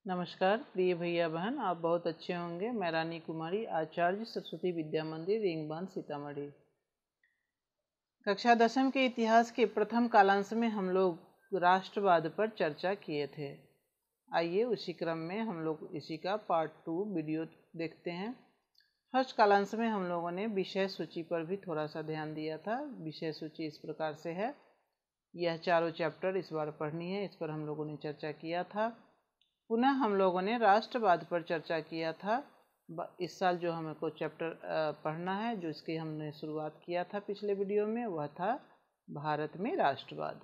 नमस्कार प्रिय भैया बहन, आप बहुत अच्छे होंगे। मैं रानी कुमारी, आचार्य सरस्वती विद्या मंदिर, रेंगबांध, सीतामढ़ी। कक्षा 10वीं के इतिहास के प्रथम कालांश में हम लोग राष्ट्रवाद पर चर्चा किए थे। आइए उसी क्रम में हम लोग इसी का पार्ट 2 वीडियो देखते हैं। फर्स्ट कालांश में हम लोगों ने विषय सूची पर भी थोड़ा सा ध्यान दिया था। विषय सूची इस प्रकार से है, यह चारों चैप्टर इस बार पढ़नी है, इस पर हम लोगों ने चर्चा किया था। पुनः हम लोगों ने राष्ट्रवाद पर चर्चा किया था। इस साल जो हमको चैप्टर पढ़ना है, जो इसकी हमने शुरुआत किया था पिछले वीडियो में, वह था भारत में राष्ट्रवाद।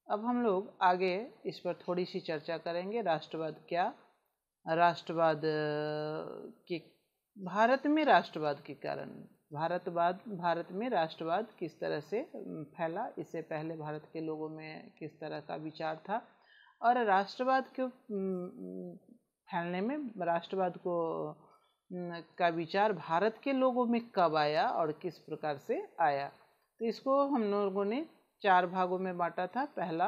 अब हम लोग आगे इस पर थोड़ी सी चर्चा करेंगे। राष्ट्रवाद क्या, राष्ट्रवाद के भारत में राष्ट्रवाद के कारण, भारत में राष्ट्रवाद किस तरह से फैला, इससे पहले भारत के लोगों में किस तरह का विचार था, और राष्ट्रवाद को फैलने में राष्ट्रवाद को का विचार भारत के लोगों में कब आया और किस प्रकार से आया। तो इसको हम लोगों ने 4 भागों में बांटा था। पहला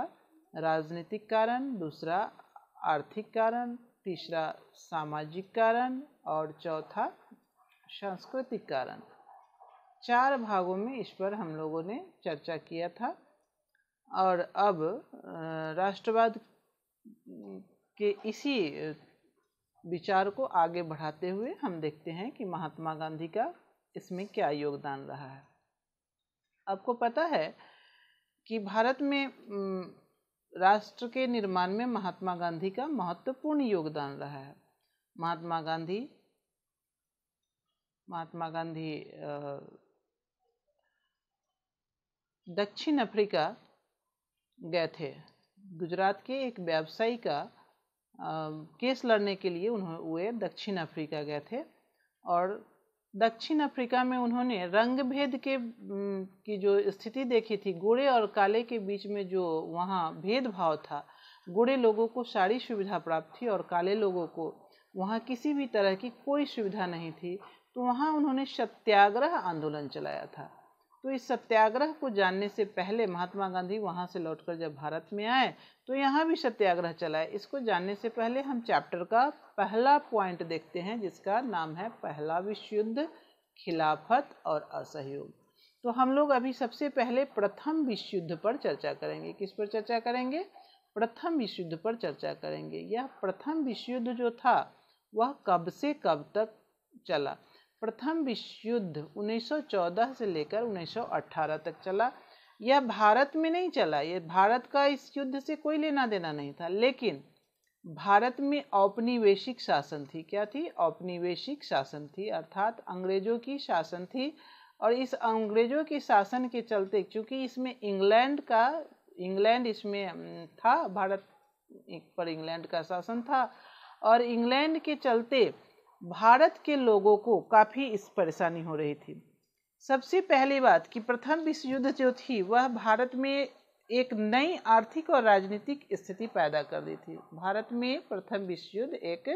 राजनीतिक कारण, दूसरा आर्थिक कारण, तीसरा सामाजिक कारण और चौथा सांस्कृतिक कारण। 4 भागों में इस पर हम लोगों ने चर्चा किया था। और अब राष्ट्रवाद के इसी विचार को आगे बढ़ाते हुए हम देखते हैं कि महात्मा गांधी का इसमें क्या योगदान रहा है। आपको पता है कि भारत में राष्ट्र के निर्माण में महात्मा गांधी का महत्वपूर्ण योगदान रहा है। महात्मा गांधी दक्षिण अफ्रीका गए थे। गुजरात के एक व्यवसायी का केस लड़ने के लिए वे दक्षिण अफ्रीका गए थे, और दक्षिण अफ्रीका में उन्होंने रंग भेद की जो स्थिति देखी थी, गोरे और काले के बीच में जो वहाँ भेदभाव था, गोरे लोगों को सारी सुविधा प्राप्त थी और काले लोगों को वहाँ किसी भी तरह की कोई सुविधा नहीं थी। तो वहाँ उन्होंने सत्याग्रह आंदोलन चलाया था। तो इस सत्याग्रह को जानने से पहले महात्मा गांधी वहाँ से लौटकर जब भारत में आए तो यहाँ भी सत्याग्रह चलाए। इसको जानने से पहले हम चैप्टर का पहला पॉइंट देखते हैं, जिसका नाम है पहला विश्व युद्ध, खिलाफत और असहयोग। तो हम लोग अभी सबसे पहले प्रथम विश्व युद्ध पर चर्चा करेंगे। किस पर चर्चा करेंगे? प्रथम विश्व युद्ध पर चर्चा करेंगे। यह प्रथम विश्व युद्ध जो था वह कब से कब तक चला? प्रथम विश्व युद्ध 1914 से लेकर 1918 तक चला। यह भारत में नहीं चला, यह भारत का इस युद्ध से कोई लेना देना नहीं था, लेकिन भारत में औपनिवेशिक शासन थी। क्या थी? औपनिवेशिक शासन थी, अर्थात अंग्रेजों की शासन थी। और इस अंग्रेजों के शासन के चलते, क्योंकि इसमें इंग्लैंड इसमें था, भारत पर इंग्लैंड का शासन था, और इंग्लैंड के चलते भारत के लोगों को काफी इस परेशानी हो रही थी। सबसे पहली बात कि प्रथम विश्व युद्ध जो थी वह भारत में एक नई आर्थिक और राजनीतिक स्थिति पैदा कर दी थी। भारत में प्रथम विश्व युद्ध एक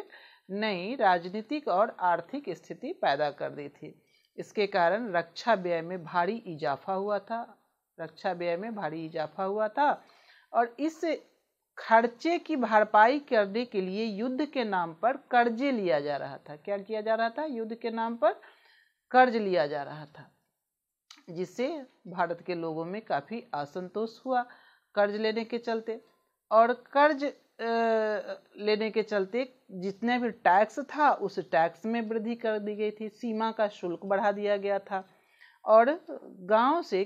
नई राजनीतिक और आर्थिक स्थिति पैदा कर दी थी। इसके कारण रक्षा व्यय में भारी इजाफा हुआ था, और इस खर्चे की भरपाई करने के लिए युद्ध के नाम पर कर्जे लिया जा रहा था। क्या किया जा रहा था? युद्ध के नाम पर कर्ज लिया जा रहा था, जिससे भारत के लोगों में काफी असंतोष हुआ कर्ज लेने के चलते। और कर्ज लेने के चलते जितने भी टैक्स था उस टैक्स में वृद्धि कर दी गई थी, सीमा का शुल्क बढ़ा दिया गया था, और गांव से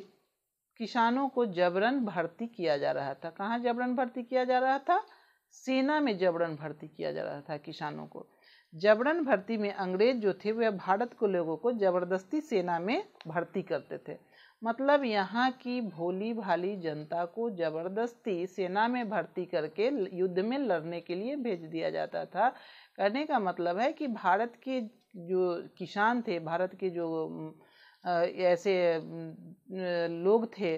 किसानों को जबरन भर्ती किया जा रहा था। कहाँ जबरन भर्ती किया जा रहा था? सेना में जबरन भर्ती किया जा रहा था किसानों को। जबरन भर्ती में अंग्रेज जो थे वह भारत के लोगों को जबरदस्ती सेना में भर्ती करते थे। मतलब यहाँ की भोली भाली जनता को जबरदस्ती सेना में भर्ती करके युद्ध में लड़ने के लिए भेज दिया जाता था। कहने का मतलब है कि भारत के जो किसान थे, भारत के जो ऐसे लोग थे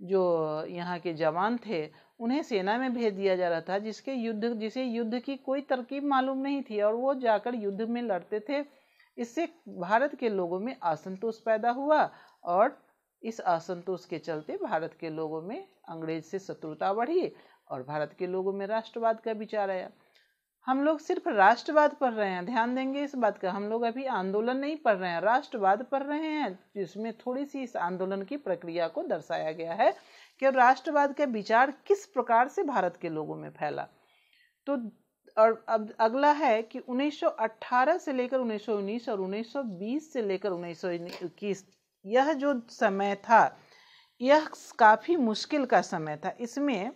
जो यहाँ के जवान थे, उन्हें सेना में भेज दिया जा रहा था, जिसे युद्ध की कोई तरकीब मालूम नहीं थी, और वो जाकर युद्ध में लड़ते थे। इससे भारत के लोगों में असंतोष पैदा हुआ, और इस असंतोष के चलते भारत के लोगों में अंग्रेज से शत्रुता बढ़ी और भारत के लोगों में राष्ट्रवाद का विचार आया। हम लोग सिर्फ राष्ट्रवाद पढ़ रहे हैं, ध्यान देंगे इस बात का। हम लोग अभी आंदोलन नहीं पढ़ रहे हैं, राष्ट्रवाद पढ़ रहे हैं, जिसमें थोड़ी सी इस आंदोलन की प्रक्रिया को दर्शाया गया है कि राष्ट्रवाद का विचार किस प्रकार से भारत के लोगों में फैला। तो और अब अगला है कि 1918 से लेकर 1919 और 1920 से लेकर 1921, यह जो समय था यह काफी मुश्किल का समय था। इसमें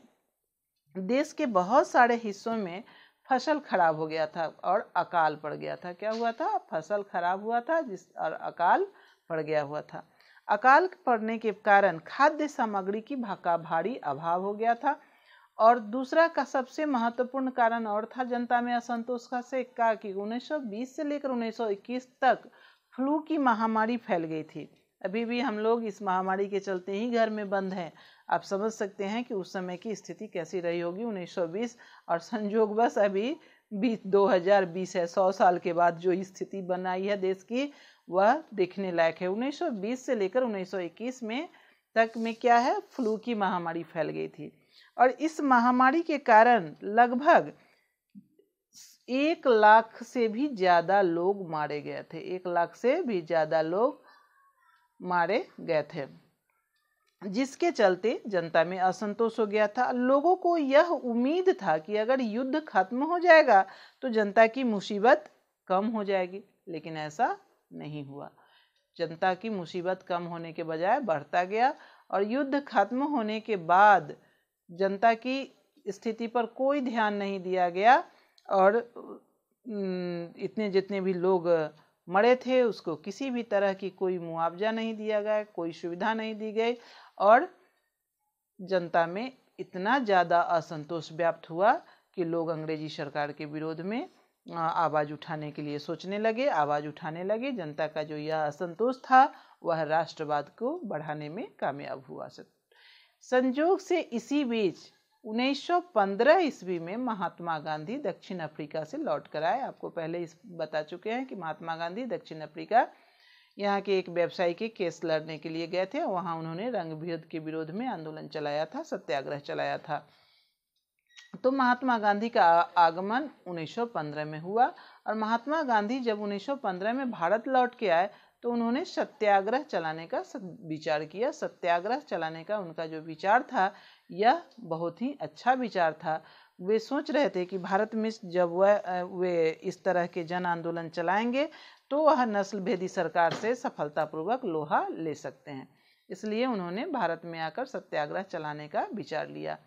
देश के बहुत सारे हिस्सों में फसल खराब हो गया था और अकाल पड़ गया था। क्या हुआ था? फसल खराब हुआ था और अकाल पड़ गया हुआ था। अकाल पड़ने के कारण खाद्य सामग्री की भारी अभाव हो गया था। और दूसरा का सबसे महत्वपूर्ण कारण और था जनता में असंतोष का से का कि 1920 से लेकर 1921 तक फ्लू की महामारी फैल गई थी। अभी भी हम लोग इस महामारी के चलते ही घर में बंद हैं। आप समझ सकते हैं कि उस समय की स्थिति कैसी रही होगी 1920, और संयोगवश अभी 2020 है, 100 साल के बाद जो स्थिति बनाई है देश की वह देखने लायक है। 1920 से लेकर 1921 में तक में क्या है, फ्लू की महामारी फैल गई थी। और इस महामारी के कारण लगभग 1 लाख से भी ज्यादा लोग मारे गए थे। 1 लाख से भी ज्यादा लोग मारे गए थे, जिसके चलते जनता में असंतोष हो गया था। लोगों को यह उम्मीद था कि अगर युद्ध खत्म हो जाएगा तो जनता की मुसीबत कम हो जाएगी, लेकिन ऐसा नहीं हुआ। जनता की मुसीबत कम होने के बजाय बढ़ता गया। और युद्ध खत्म होने के बाद जनता की स्थिति पर कोई ध्यान नहीं दिया गया और इतने जितने भी लोग मरे थे उसको किसी भी तरह की कोई मुआवजा नहीं दिया गया, कोई सुविधा नहीं दी गई, और जनता में इतना ज़्यादा असंतोष व्याप्त हुआ कि लोग अंग्रेजी सरकार के विरोध में आवाज़ उठाने के लिए सोचने लगे, आवाज़ उठाने लगे। जनता का जो यह असंतोष था वह राष्ट्रवाद को बढ़ाने में कामयाब हुआ। संयोग से इसी बीच 1915 ईस्वी में महात्मा गांधी दक्षिण अफ्रीका से लौट कर आए। आपको पहले बता चुके हैं कि महात्मा गांधी दक्षिण अफ्रीका यहाँ के एक व्यवसायी के केस लड़ने के लिए गए थे। वहाँ उन्होंने रंग भेद के विरोध में आंदोलन चलाया था, सत्याग्रह चलाया था। तो महात्मा गांधी का आगमन 1915 में हुआ। और महात्मा गांधी जब 1915 में भारत लौट के आए तो उन्होंने सत्याग्रह चलाने का विचार किया। सत्याग्रह चलाने का उनका जो विचार था यह बहुत ही अच्छा विचार था। वे सोच रहे थे कि भारत में जब वे इस तरह के जन आंदोलन चलाएंगे तो वह नस्ल भेदी सरकार से सफलतापूर्वक लोहा ले सकते हैं। इसलिए उन्होंने भारत में आकर सत्याग्रह चलाने का विचार लिया।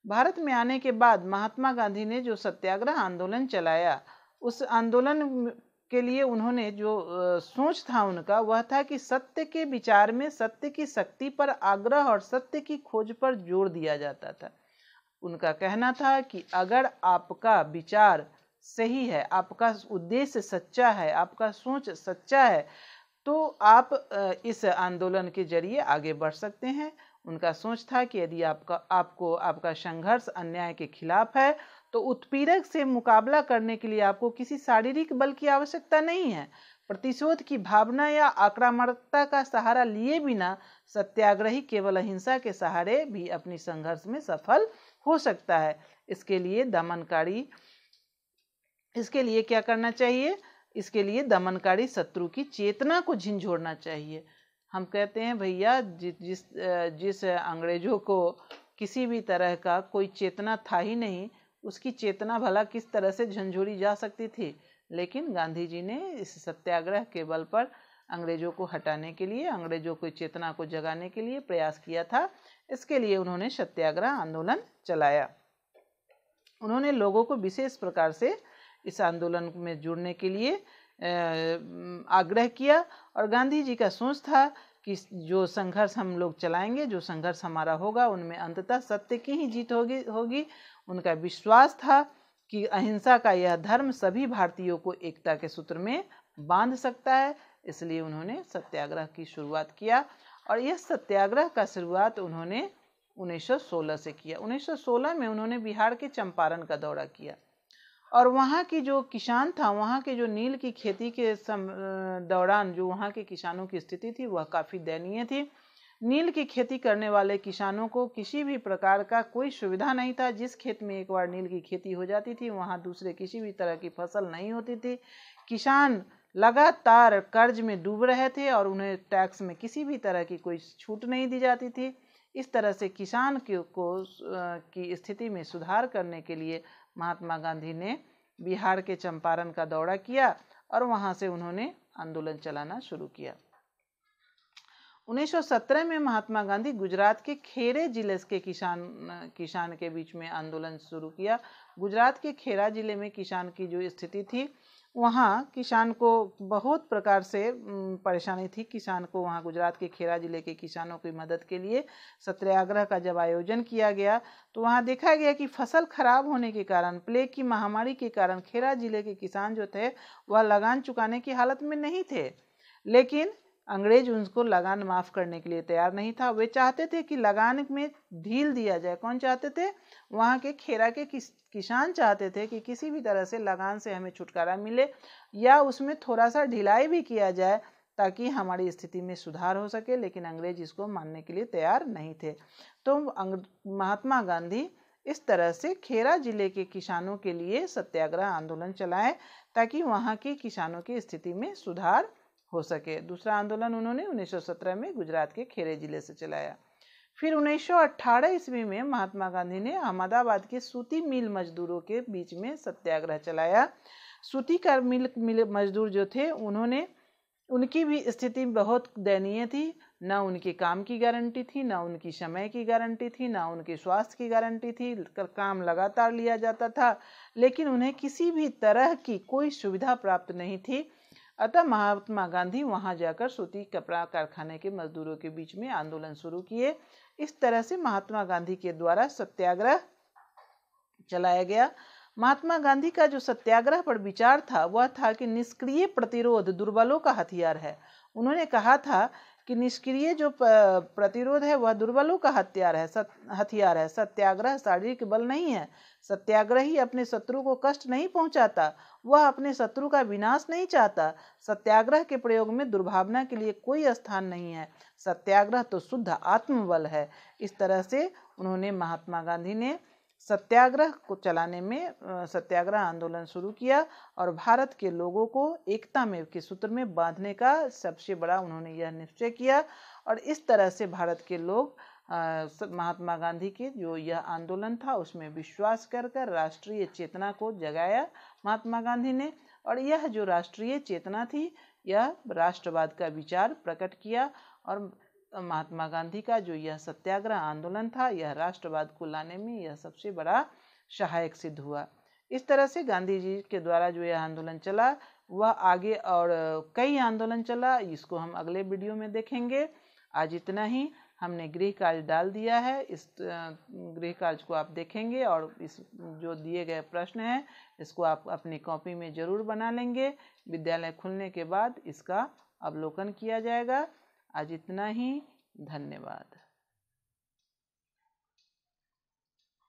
भारत में आने के बाद महात्मा गांधी ने जो सत्याग्रह आंदोलन चलाया, उस आंदोलन के लिए उन्होंने जो सोच था उनका वह था कि सत्य के विचार में सत्य की शक्ति पर आग्रह और सत्य की खोज पर जोर दिया जाता था। उनका कहना था कि अगर आपका विचार सही है, आपका उद्देश्य सच्चा है, आपका सोच सच्चा है, तो आप इस आंदोलन के जरिए आगे बढ़ सकते हैं। उनका सोच था कि यदि आपका संघर्ष अन्याय के खिलाफ है तो उत्पीड़क से मुकाबला करने के लिए आपको किसी शारीरिक बल की आवश्यकता नहीं है। प्रतिशोध की भावना या आक्रामकता का सहारा लिए बिना सत्याग्रही केवल अहिंसा के सहारे भी अपनी संघर्ष में सफल हो सकता है। इसके लिए क्या करना चाहिए? इसके लिए दमनकारी शत्रु की चेतना को झिंझोड़ना चाहिए। हम कहते हैं भैया जिस अंग्रेजों को किसी भी तरह का कोई चेतना था ही नहीं, उसकी चेतना भला किस तरह से झंझोड़ी जा सकती थी। लेकिन गांधी जी ने इस सत्याग्रह के बल पर अंग्रेजों को हटाने के लिए, अंग्रेजों की चेतना को जगाने के लिए प्रयास किया था। इसके लिए उन्होंने सत्याग्रह आंदोलन चलाया। उन्होंने लोगों को विशेष प्रकार से इस आंदोलन में जुड़ने के लिए आग्रह किया। और गांधी जी का सोच था कि जो संघर्ष हम लोग चलाएंगे, जो संघर्ष हमारा होगा, उनमें अंततः सत्य की ही जीत होगी। उनका विश्वास था कि अहिंसा का यह धर्म सभी भारतीयों को एकता के सूत्र में बांध सकता है। इसलिए उन्होंने सत्याग्रह की शुरुआत किया। और यह सत्याग्रह का शुरुआत उन्होंने 1916 से किया। 1916 में उन्होंने बिहार के चंपारण का दौरा किया और वहाँ की जो किसान था, वहाँ के जो नील की खेती के दौरान जो वहाँ के किसानों की स्थिति थी वह काफ़ी दयनीय थी। नील की खेती करने वाले किसानों को किसी भी प्रकार का कोई सुविधा नहीं था। जिस खेत में एक बार नील की खेती हो जाती थी वहां दूसरे किसी भी तरह की फसल नहीं होती थी। किसान लगातार कर्ज में डूब रहे थे और उन्हें टैक्स में किसी भी तरह की कोई छूट नहीं दी जाती थी। इस तरह से किसान की स्थिति में सुधार करने के लिए महात्मा गांधी ने बिहार के चंपारण का दौरा किया और वहां से उन्होंने आंदोलन चलाना शुरू किया। 1917 में महात्मा गांधी गुजरात के खेरे जिले के किसान के बीच में आंदोलन शुरू किया। गुजरात के खेरा जिले में किसान की जो स्थिति थी, वहाँ किसान को बहुत प्रकार से परेशानी थी। किसान को वहाँ गुजरात के खेरा जिले के किसानों की मदद के लिए सत्याग्रह का जब आयोजन किया गया तो वहाँ देखा गया कि फसल खराब होने के कारण, प्लेग की महामारी के कारण खेरा जिले के किसान जो थे वह लगान चुकाने की हालत में नहीं थे। लेकिन अंग्रेज उनको लगान माफ करने के लिए तैयार नहीं था। वे चाहते थे कि लगान में ढील दिया जाए। कौन चाहते थे? वहाँ के खेरा के किसान चाहते थे कि किसी भी तरह से लगान से हमें छुटकारा मिले या उसमें थोड़ा सा ढिलाई भी किया जाए ताकि हमारी स्थिति में सुधार हो सके। लेकिन अंग्रेज इसको मानने के लिए तैयार नहीं थे। तो महात्मा गांधी इस तरह से खेरा जिले के किसानों के लिए सत्याग्रह आंदोलन चलाए ताकि वहाँ के किसानों की स्थिति में सुधार हो सके। दूसरा आंदोलन उन्होंने 1917 में गुजरात के खेरे जिले से चलाया। फिर 1918 ईस्वी में महात्मा गांधी ने अहमदाबाद के सूती मिल मजदूरों के बीच में सत्याग्रह चलाया। सूती का मिल मजदूर जो थे उनकी भी स्थिति बहुत दयनीय थी। न उनके काम की गारंटी थी, न उनकी समय की गारंटी थी, न उनके स्वास्थ्य की गारंटी थी। काम लगातार लिया जाता था लेकिन उन्हें किसी भी तरह की कोई सुविधा प्राप्त नहीं थी। अतः महात्मा गांधी वहां जाकर सूती कपड़ा कारखाने के मजदूरों के बीच में आंदोलन शुरू किए। इस तरह से महात्मा गांधी के द्वारा सत्याग्रह चलाया गया। महात्मा गांधी का जो सत्याग्रह पर विचार था वह था कि निष्क्रिय प्रतिरोध दुर्बलों का हथियार है। उन्होंने कहा था कि निष्क्रिय जो प्रतिरोध है वह दुर्बलों का हथियार है। सत्याग्रह शारीरिक बल नहीं है। सत्याग्रही अपने शत्रु को कष्ट नहीं पहुंचाता, वह अपने शत्रु का विनाश नहीं चाहता। सत्याग्रह के प्रयोग में दुर्भावना के लिए कोई स्थान नहीं है। सत्याग्रह तो शुद्ध आत्मबल है। इस तरह से उन्होंने महात्मा गांधी ने सत्याग्रह को चलाने में सत्याग्रह आंदोलन शुरू किया और भारत के लोगों को एकता में के सूत्र में बांधने का सबसे बड़ा उन्होंने यह निश्चय किया। और इस तरह से भारत के लोग महात्मा गांधी के जो यह आंदोलन था उसमें विश्वास कर राष्ट्रीय चेतना को जगाया महात्मा गांधी ने। और यह जो राष्ट्रीय चेतना थी यह राष्ट्रवाद का विचार प्रकट किया और महात्मा गांधी का जो यह सत्याग्रह आंदोलन था यह राष्ट्रवाद को लाने में यह सबसे बड़ा सहायक सिद्ध हुआ। इस तरह से गांधी जी के द्वारा जो यह आंदोलन चला वह आगे और कई आंदोलन चला, इसको हम अगले वीडियो में देखेंगे। आज इतना ही। हमने गृह कार्य डाल दिया है, इस गृह कार्य को आप देखेंगे और इस जो दिए गए प्रश्न हैं इसको आप अपनी कॉपी में जरूर बना लेंगे। विद्यालय खुलने के बाद इसका अवलोकन किया जाएगा। आज इतना ही। धन्यवाद।